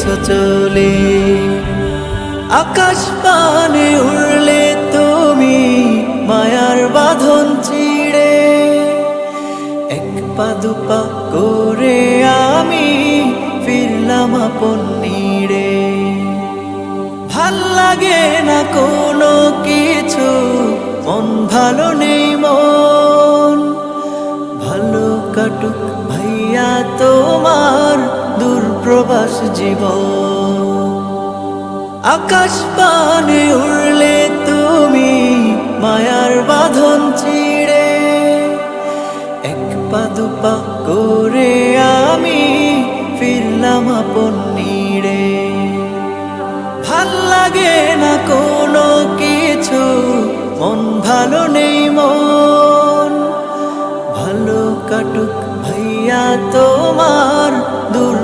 গেছো চলে। আকাশ পানে উড়লে তুমি মায়ার বাঁধন ছিঁড়ে, এক পা দুপা করে আমি ফিরলাম আপন নিড়ে। ভাল লাগে না কোনো কিছু, মন ভালো নেই মন, ভালো কাটুক ভাইয়া তোমার দূরপ্রবাস জীবন। আকাশ পানে উড়লে তুমি মায়ার বাঁধন ছিঁড়ে, এক পা দুপা করে আমি ফিরলাম আপন নিড়ে। ভাল লাগে না কোনো কিছু, মন ভালো নেই মন, ভালো কাটুক ভাইয়া তোমার দূর